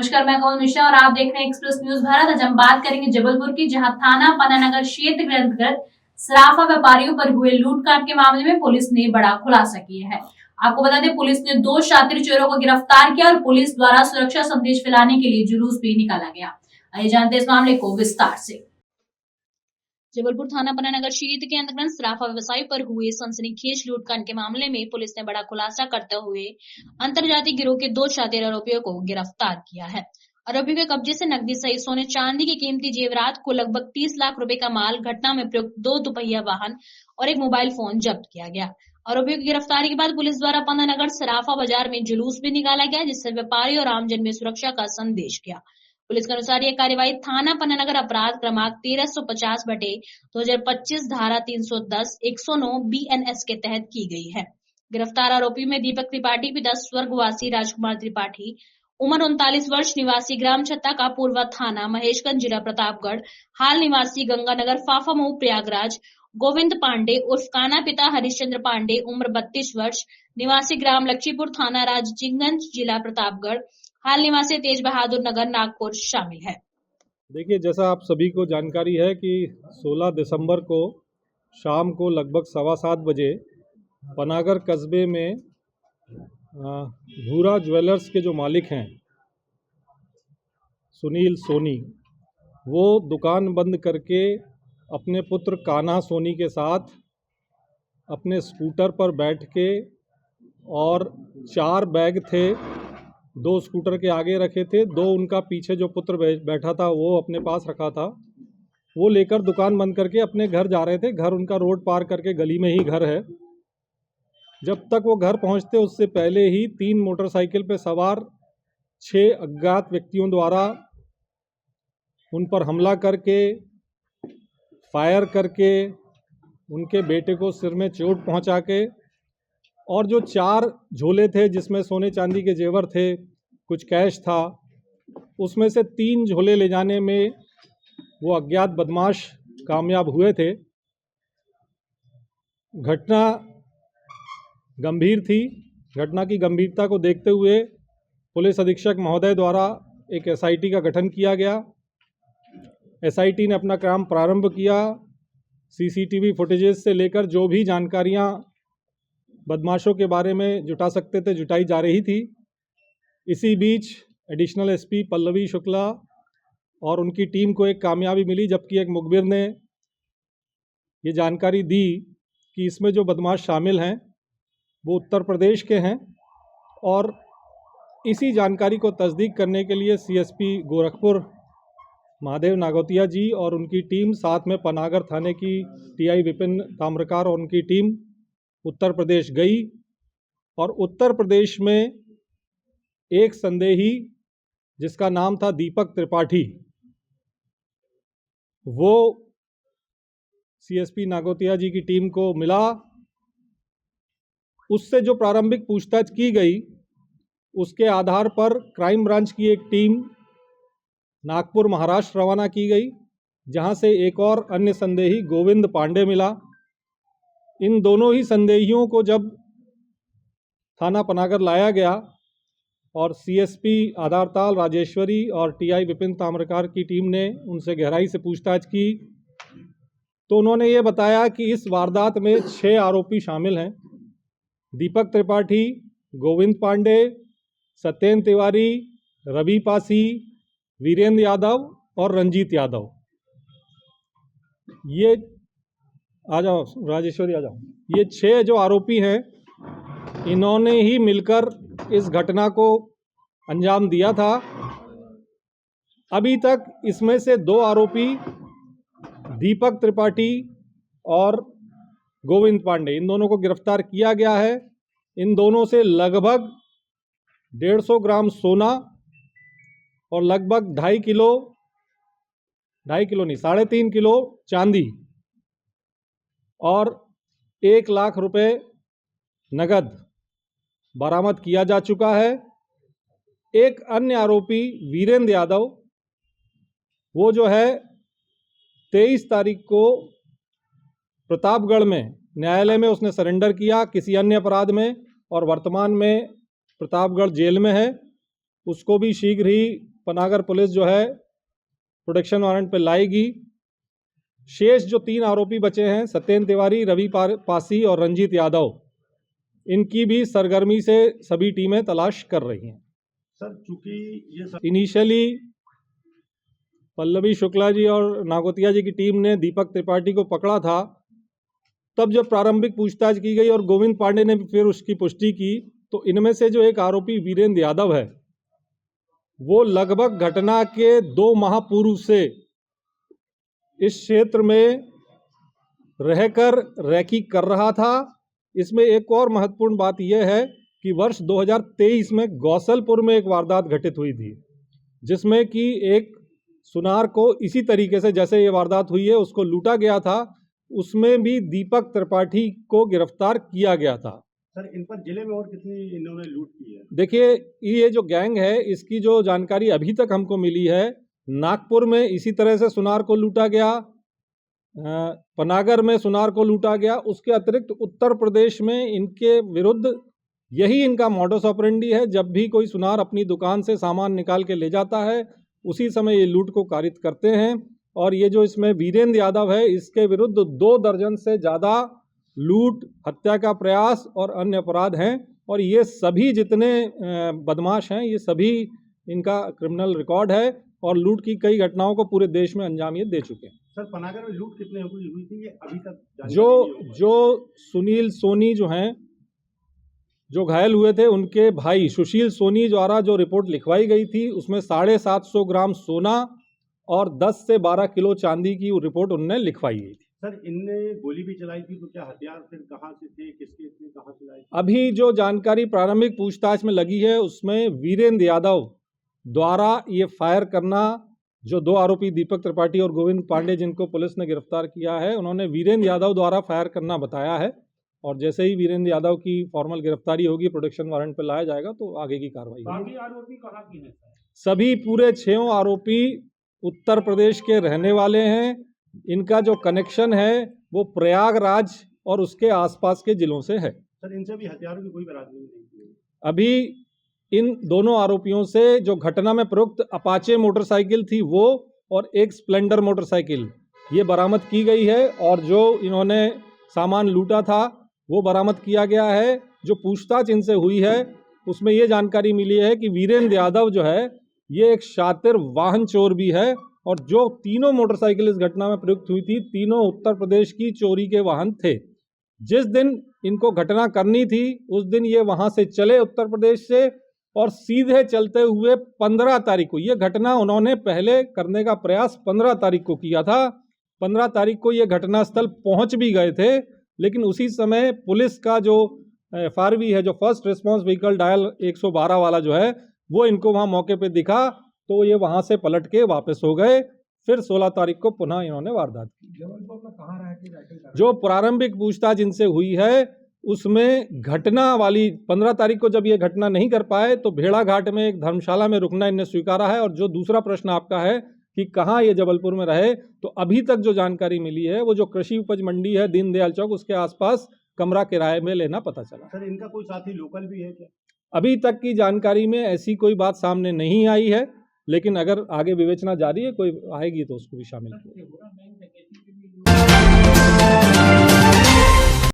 नमस्कार, मैं कमल मिश्रा और आप देख रहे हैं एक्सप्रेस न्यूज भारत। आज हम बात करेंगे जबलपुर की, जहां थाना पन्नानगर क्षेत्र के अंतर्गत सराफा व्यापारियों पर हुए लूटकांड के मामले में पुलिस ने बड़ा खुलासा किया है। आपको बता दें, पुलिस ने 2 शातिर चोरों को गिरफ्तार किया और पुलिस द्वारा सुरक्षा संदेश फैलाने के लिए जुलूस भी निकाला गया। आइए जानते हैं इस मामले को विस्तार से। जबलपुर थाना पन्नानगर क्षेत्र के अंतर्गत सराफा व्यवसायी पर हुए सनसनीखेज लूटकांड के मामले में पुलिस ने बड़ा खुलासा करते हुए अंतरजातीय गिरोह के 2 शातिर आरोपियों को गिरफ्तार किया है। आरोपियों के कब्जे से नकदी सहित सोने चांदी के कीमती जेवरात को लगभग 30 लाख रुपए का माल, घटना में प्रयुक्त 2 दुपहिया वाहन और एक मोबाइल फोन जब्त किया गया। आरोपियों की गिरफ्तारी के बाद पुलिस द्वारा पन्नानगर सराफा बाजार में जुलूस भी निकाला गया, जिससे व्यापारी और आमजन में सुरक्षा का संदेश गया। पुलिस के अनुसार यह कार्यवाही थाना पन्नानगर अपराध क्रमांक 1350/2025 धारा 310 109 BNS के तहत की गई है। गिरफ्तार आरोपी में दीपक त्रिपाठी पिता स्वर्गवासी राजकुमार त्रिपाठी, उम्र 39 वर्ष, निवासी ग्राम छत्ता का, पूर्व थाना महेशगंज, जिला प्रतापगढ़, हाल निवासी गंगानगर फाफामऊ प्रयागराज, गोविंद पांडे उर्फ काना, पिता हरिश्चंद्र पांडे, उम्र 32 वर्ष, निवासी ग्राम लक्ष्मीपुर, थाना राजजिंगगंज, जिला प्रतापगढ़, हाल निवासी तेज बहादुर नगर, नागपुर शामिल है। देखिए, जैसा आप सभी को जानकारी है कि 16 दिसंबर को शाम को लगभग 7:15 बजे पनागर कस्बे में भूरा ज्वेलर्स के जो मालिक हैं सुनील सोनी, वो दुकान बंद करके अपने पुत्र कान्हा सोनी के साथ अपने स्कूटर पर बैठ के, और 4 बैग थे, 2 स्कूटर के आगे रखे थे, 2 उनका पीछे जो पुत्र बैठा था वो अपने पास रखा था, वो लेकर दुकान बंद करके अपने घर जा रहे थे। घर उनका रोड पार करके गली में ही घर है। जब तक वो घर पहुंचते उससे पहले ही 3 मोटरसाइकिल पे सवार 6 अज्ञात व्यक्तियों द्वारा उन पर हमला करके, फायर करके, उनके बेटे को सिर में चोट पहुंचा के, और जो 4 झोले थे जिसमें सोने चांदी के जेवर थे, कुछ कैश था, उसमें से 3 झोले ले जाने में वो अज्ञात बदमाश कामयाब हुए थे। घटना गंभीर थी। घटना की गंभीरता को देखते हुए पुलिस अधीक्षक महोदय द्वारा एक SIT का गठन किया गया। SIT ने अपना काम प्रारंभ किया। CCTV फुटेजेस से लेकर जो भी जानकारियां बदमाशों के बारे में जुटा सकते थे जुटाई जा रही थी। इसी बीच एडिशनल SP पल्लवी शुक्ला और उनकी टीम को एक कामयाबी मिली, जबकि एक मुखबिर ने ये जानकारी दी कि इसमें जो बदमाश शामिल हैं वो उत्तर प्रदेश के हैं। और इसी जानकारी को तस्दीक करने के लिए CSP गोरखपुर महादेव नागौतिया जी और उनकी टीम, साथ में पनागर थाने की TI विपिन ताम्रकार और उनकी टीम उत्तर प्रदेश गई। और उत्तर प्रदेश में एक संदेही जिसका नाम था दीपक त्रिपाठी, वो CSP नागौतिया जी की टीम को मिला। उससे जो प्रारंभिक पूछताछ की गई, उसके आधार पर क्राइम ब्रांच की एक टीम नागपुर महाराष्ट्र रवाना की गई, जहां से एक और अन्य संदेही गोविंद पांडे मिला। इन दोनों ही संदेहियों को जब थाना पनागर लाया गया और CSP आधारताल राजेश्वरी और TI विपिन ताम्रकार की टीम ने उनसे गहराई से पूछताछ की, तो उन्होंने ये बताया कि इस वारदात में 6 आरोपी शामिल हैं। दीपक त्रिपाठी, गोविंद पांडे, सत्येंद्र तिवारी, रवि पासी, वीरेंद्र यादव और रंजीत यादव। ये आ जाओ राजेश्वरी, आ जाओ। ये 6 जो आरोपी हैं, इन्होंने ही मिलकर इस घटना को अंजाम दिया था। अभी तक इसमें से 2 आरोपी दीपक त्रिपाठी और गोविंद पांडे, इन दोनों को गिरफ्तार किया गया है। इन दोनों से लगभग 150 ग्राम सोना और लगभग 2.5 किलो, 2.5 किलो नहीं, 3.5 किलो चांदी और 1 लाख रुपए नगद बरामद किया जा चुका है। एक अन्य आरोपी वीरेंद्र यादव, वो जो है 23 तारीख को प्रतापगढ़ में न्यायालय में उसने सरेंडर किया किसी अन्य अपराध में, और वर्तमान में प्रतापगढ़ जेल में है। उसको भी शीघ्र ही पनागर पुलिस जो है प्रोटेक्शन वारंट पे लाएगी। शेष जो 3 आरोपी बचे हैं, सत्येंद्र तिवारी, रवि पासी और रंजीत यादव, इनकी भी सरगर्मी से सभी टीमें तलाश कर रही हैं। सर चूंकि ये इनिशियली पल्लवी शुक्ला जी और नागोतिया जी की टीम ने दीपक त्रिपाठी को पकड़ा था, तब जब प्रारंभिक पूछताछ की गई और गोविंद पांडे ने फिर उसकी पुष्टि की, तो इनमें से जो एक आरोपी वीरेंद्र यादव है, वो लगभग घटना के 2 माह पूर्व से इस क्षेत्र में रहकर रैकी कर रहा था। इसमें एक और महत्वपूर्ण बात यह है कि वर्ष 2023 में गौसलपुर में एक वारदात घटित हुई थी, जिसमें कि एक सुनार को इसी तरीके से जैसे ये वारदात हुई है उसको लूटा गया था। उसमें भी दीपक त्रिपाठी को गिरफ्तार किया गया था। सर इन पर जिले में और कितनी इन्होंने लूट की है? देखिए, ये जो गैंग है इसकी जो जानकारी अभी तक हमको मिली है, नागपुर में इसी तरह से सुनार को लूटा गया, पनागर में सुनार को लूटा गया। उसके अतिरिक्त उत्तर प्रदेश में इनके विरुद्ध यही इनका मॉडस ऑपरेंडी है। जब भी कोई सुनार अपनी दुकान से सामान निकाल के ले जाता है, उसी समय ये लूट को कारित करते हैं। और ये जो इसमें वीरेंद्र यादव है, इसके विरुद्ध 2 दर्जन से ज़्यादा लूट, हत्या का प्रयास और अन्य अपराध हैं। और ये सभी जितने बदमाश हैं, ये सभी इनका क्रिमिनल रिकॉर्ड है और लूट की कई घटनाओं को पूरे देश में अंजाम ये दे चुके हैं। सर पनागर में लूट कितने हुई थी ये अभी तक जो सुनील सोनी जो हैं, जो घायल हुए थे, उनके भाई सुशील सोनी द्वारा जो रिपोर्ट लिखवाई गई थी, उसमें 750 ग्राम सोना और 10 से 12 किलो चांदी की रिपोर्ट उनने लिखवाई गई थी। सर इनने गोली भी चलाई थी, तो क्या हथियार फिर कहाँ से थे, किसके थे, कहाँ से लाए थे? अभी जो जानकारी प्रारंभिक पूछताछ में लगी है, उसमें वीरेंद्र यादव द्वारा ये फायर करना, जो 2 आरोपी दीपक त्रिपाठी और गोविंद पांडे जिनको पुलिस ने गिरफ्तार किया है, उन्होंने वीरेंद्र यादव द्वारा फायर करना बताया है। और जैसे ही वीरेंद्र यादव की फॉर्मल गिरफ्तारी होगी, प्रोटेक्शन वारंट पर लाया जाएगा, तो आगे की कार्रवाई होगी। बाकी आरोपी कहाँ की हैं? सभी पूरे 6 आरोपी उत्तर प्रदेश के रहने वाले हैं। इनका जो कनेक्शन है वो प्रयागराज और उसके आसपास के जिलों से है। सर इनसे भी हथियारों की कोई बरामदगी नहीं की? अभी इन दोनों आरोपियों से जो घटना में प्रयुक्त अपाचे मोटरसाइकिल थी वो और एक स्प्लेंडर मोटरसाइकिल ये बरामद की गई है। और जो इन्होंने सामान लूटा था वो बरामद किया गया है। जो पूछताछ इनसे हुई है उसमें ये जानकारी मिली है कि वीरेंद्र यादव जो है ये एक शातिर वाहन चोर भी है। और जो तीनों मोटरसाइकिल इस घटना में प्रयुक्त हुई थी, तीनों उत्तर प्रदेश की चोरी के वाहन थे। जिस दिन इनको घटना करनी थी उस दिन ये वहां से चले उत्तर प्रदेश से और सीधे चलते हुए 15 तारीख को, ये घटना उन्होंने पहले करने का प्रयास 15 तारीख को किया था। 15 तारीख को ये घटनास्थल पहुंच भी गए थे, लेकिन उसी समय पुलिस का जो FRV है, जो फर्स्ट रिस्पांस व्हीकल डायल 112 वाला जो है, वो इनको वहाँ मौके पे दिखा, तो ये वहाँ से पलट के वापस हो गए। फिर 16 तारीख को पुनः इन्होंने वारदात की। जो प्रारंभिक पूछताछ इनसे हुई है उसमें घटना वाली 15 तारीख को जब ये घटना नहीं कर पाए तो भेड़ाघाट में एक धर्मशाला में रुकना इन्हें स्वीकारा है। और जो दूसरा प्रश्न आपका है कि कहाँ ये जबलपुर में रहे, तो अभी तक जो जानकारी मिली है वो जो कृषि उपज मंडी है दीनदयाल चौक, उसके आसपास कमरा किराए में लेना पता चला। सर इनका कोई साथी लोकल भी है क्या? अभी तक की जानकारी में ऐसी कोई बात सामने नहीं आई है, लेकिन अगर आगे विवेचना जारी है, कोई आएगी तो उसको भी शामिल किया।